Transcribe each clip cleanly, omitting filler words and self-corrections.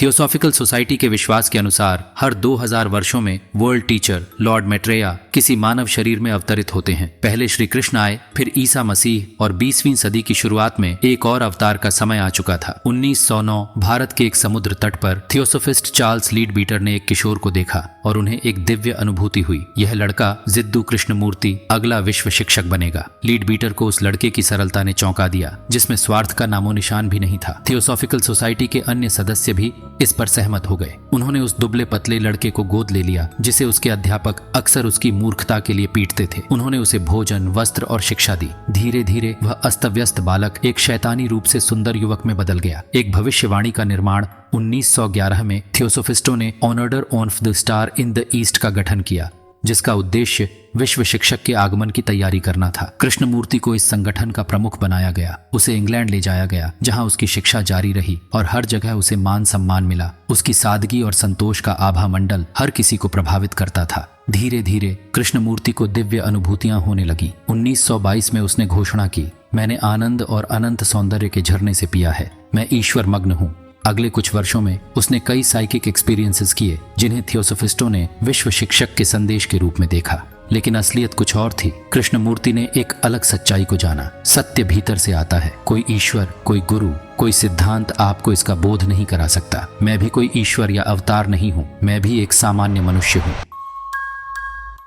Theosophical society के विश्वास के अनुसार हर 2000 वर्षों में वर्ल्ड टीचर लॉर्ड मैट्रेया किसी मानव शरीर में अवतरित होते हैं। पहले श्री कृष्ण आए, फिर ईसा मसीह और 20वीं सदी की शुरुआत में एक और अवतार का समय आ चुका था। 1909 भारत के एक समुद्र तट पर थियोसोफिस्ट चार्ल्स लीडबीटर ने एक किशोर को देखा और उन्हें एक दिव्य अनुभूति हुई। यह लड़का जिद्दू कृष्णमूर्ति अगला विश्व शिक्षक बनेगा। लीडबीटर को उस लड़के की सरलता ने चौंका दिया, जिसमें स्वार्थ का नामो निशान भी नहीं था। थियोसॉफिकल सोसाइटी के अन्य सदस्य भी इस पर सहमत हो गए। उन्होंने उस दुबले पतले लड़के को गोद ले लिया, जिसे उसके अध्यापक अक्सर उसकी मूर्खता के लिए पीटते थे। उन्होंने उसे भोजन, वस्त्र और शिक्षा दी। धीरे धीरे वह अस्त व्यस्त बालक एक शैतानी रूप से सुंदर युवक में बदल गया। एक भविष्यवाणी का निर्माण 1911 में थियोसोफिस्टों ने order of the star in the east का गठन किया, जिसका उद्देश्य विश्व शिक्षक के आगमन की तैयारी करना था। कृष्णमूर्ति को इस संगठन का प्रमुख बनाया गया। उसे इंग्लैंड ले जाया गया, जहां उसकी शिक्षा जारी रही और हर जगह उसे मान सम्मान मिला। उसकी सादगी और संतोष का आभा मंडल हर किसी को प्रभावित करता था। धीरे धीरे कृष्णमूर्ति को दिव्य अनुभूतियां होने लगी। 1922 में उसने घोषणा की, मैंने आनंद और अनंत सौंदर्य के झरने से पिया है, मैं ईश्वर मग्न हूँ। अगले कुछ वर्षों में उसने कई साइकिक एक्सपीरियंसेस किए, जिन्हें थियोसोफिस्टों ने विश्व शिक्षक के संदेश के रूप में देखा। लेकिन असलियत कुछ और थी। कृष्णमूर्ति ने एक अलग सच्चाई को जाना। सत्य भीतर से आता है। कोई ईश्वर, कोई गुरु, कोई सिद्धांत आपको इसका बोध नहीं करा सकता। मैं भी कोई ईश्वर या अवतार नहीं हूँ, मैं भी एक सामान्य मनुष्य हूँ।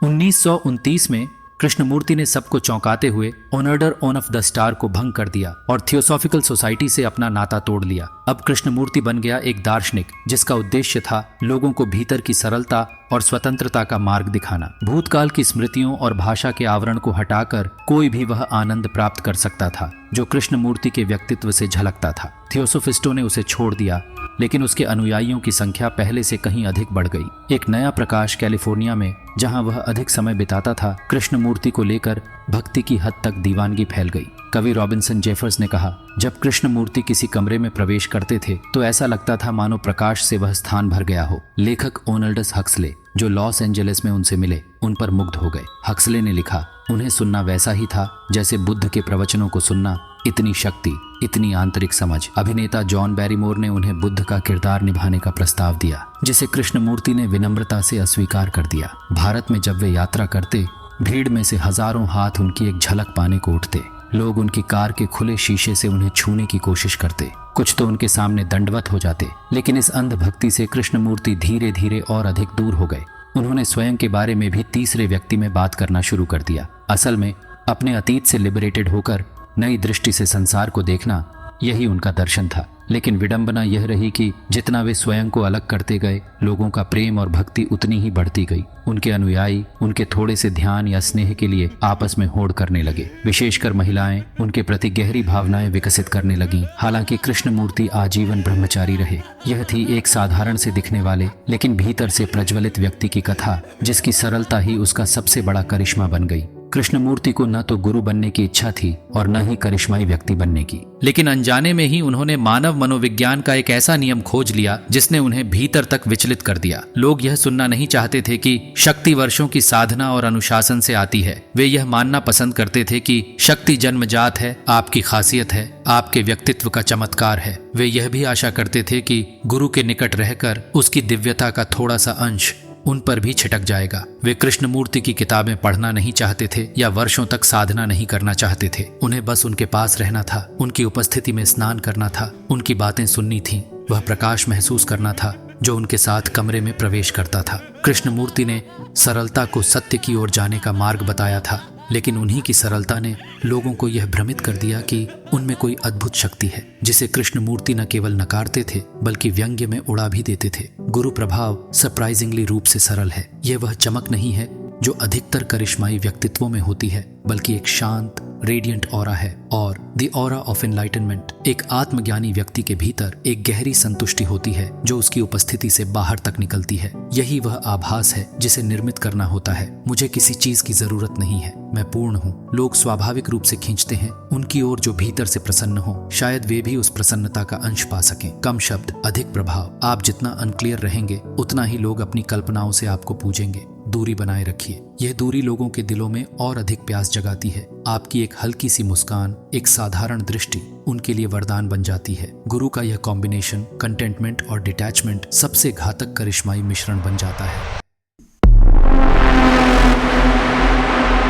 1929 में कृष्णमूर्ति ने सबको चौंकाते हुए ऑर्डर ऑफ द स्टार को भंग कर दिया और थियोसॉफिकल सोसाइटी से अपना नाता तोड़ लिया। अब कृष्णमूर्ति बन गया एक दार्शनिक, जिसका उद्देश्य था लोगों को भीतर की सरलता और स्वतंत्रता का मार्ग दिखाना। भूतकाल की स्मृतियों और भाषा के आवरण को हटाकर कोई भी वह आनंद प्राप्त कर सकता था जो कृष्णमूर्ति के व्यक्तित्व से झलकता था। थियोसोफिस्टों ने उसे छोड़ दिया, लेकिन उसके अनुयायियों की संख्या पहले से कहीं अधिक बढ़ गई। एक नया प्रकाश कैलिफोर्निया में, जहां वह अधिक समय बिताता था, कृष्णमूर्ति को लेकर भक्ति की हद तक दीवानगी फैल गई। कवि रॉबिन्सन जेफर्स ने कहा, जब कृष्णमूर्ति किसी कमरे में प्रवेश करते थे तो ऐसा लगता था मानो प्रकाश से वह स्थान भर गया हो। लेखक ओनल्डस हक्सले, जो लॉस एंजलिस में उनसे मिले, उन पर मुग्ध हो गए। हक्सले ने लिखा, उन्हें सुनना वैसा ही था जैसे बुद्ध के प्रवचनों को सुनना। इतनी शक्ति, इतनी आंतरिक समझ। अभिनेता जॉन बैरीमोर ने उन्हें बुद्ध का किरदार निभाने का प्रस्ताव दिया, जिसे कृष्णमूर्ति ने विनम्रता से अस्वीकार कर दिया। भारत में जब वे यात्रा करते, भीड़ में से हजारों हाथ उनकी एक झलक पाने को उठते। लोग उनकी कार के खुले शीशे से उन्हें छूने की कोशिश करते। कुछ तो उनके सामने दंडवत हो जाते। लेकिन इस अंधभक्ति से कृष्णमूर्ति धीरे धीरे और अधिक दूर हो गए। उन्होंने स्वयं के बारे में भी तीसरे व्यक्ति में बात करना शुरू कर दिया। असल में अपने अतीत से लिबरेटेड होकर नई दृष्टि से संसार को देखना, यही उनका दर्शन था। लेकिन विडंबना यह रही कि जितना वे स्वयं को अलग करते गए, लोगों का प्रेम और भक्ति उतनी ही बढ़ती गई। उनके अनुयायी उनके थोड़े से ध्यान या स्नेह के लिए आपस में होड़ करने लगे। विशेषकर महिलाएं उनके प्रति गहरी भावनाएं विकसित करने लगीं। हालांकि कृष्णमूर्ति आजीवन ब्रह्मचारी रहे। यह थी एक साधारण से दिखने वाले लेकिन भीतर से प्रज्वलित व्यक्ति की कथा, जिसकी सरलता ही उसका सबसे बड़ा करिश्मा बन गई। कृष्णमूर्ति को न तो गुरु बनने की इच्छा थी और न ही करिश्माई व्यक्ति बनने की, लेकिन अनजाने में ही उन्होंने मानव मनोविज्ञान का एक ऐसा नियम खोज लिया जिसने उन्हें भीतर तक विचलित कर दिया। लोग यह सुनना नहीं चाहते थे कि शक्ति वर्षों की साधना और अनुशासन से आती है। वे यह मानना पसंद करते थे कि शक्ति जन्मजात है, आपकी खासियत है, आपके व्यक्तित्व का चमत्कार है। वे यह भी आशा करते थे कि गुरु के निकट रहकर उसकी दिव्यता का थोड़ा सा अंश उन पर भी छिटक जाएगा। वे कृष्णमूर्ति की किताबें पढ़ना नहीं चाहते थे या वर्षों तक साधना नहीं करना चाहते थे। उन्हें बस उनके पास रहना था, उनकी उपस्थिति में स्नान करना था, उनकी बातें सुननी थीं। वह प्रकाश महसूस करना था जो उनके साथ कमरे में प्रवेश करता था। कृष्णमूर्ति ने सरलता को सत्य की ओर जाने का मार्ग बताया था, लेकिन उन्हीं की सरलता ने लोगों को यह भ्रमित कर दिया कि उनमें कोई अद्भुत शक्ति है, जिसे कृष्णमूर्ति न केवल नकारते थे बल्कि व्यंग्य में उड़ा भी देते थे। गुरु प्रभाव सरप्राइजिंगली रूप से सरल है। यह वह चमक नहीं है जो अधिकतर करिश्माई व्यक्तित्वों में होती है, बल्कि एक शांत रेडिएंट ऑरा है। और द ऑरा ऑफ एनलाइटनमेंट, एक आत्मज्ञानी व्यक्ति के भीतर एक गहरी संतुष्टि होती है जो उसकी उपस्थिति से बाहर तक निकलती है। यही वह आभास है जिसे निर्मित करना होता है। मुझे किसी चीज की जरूरत नहीं है, मैं पूर्ण हूँ। लोग स्वाभाविक रूप से खींचते हैं उनकी ओर जो भीतर से प्रसन्न हो। शायद वे भी उस प्रसन्नता का अंश पा सकें। कम शब्द, अधिक प्रभाव। आप जितना अनक्लियर रहेंगे, उतना ही लोग अपनी कल्पनाओं से आपको पूजेंगे। दूरी बनाए रखिए। यह दूरी लोगों के दिलों में और अधिक प्यास जगाती है। आपकी एक हल्की सी मुस्कान, एक साधारण दृष्टि उनके लिए वरदान बन जाती है। गुरु का यह कॉम्बिनेशन कंटेंटमेंट और डिटैचमेंट सबसे घातक करिश्माई मिश्रण बन जाता है।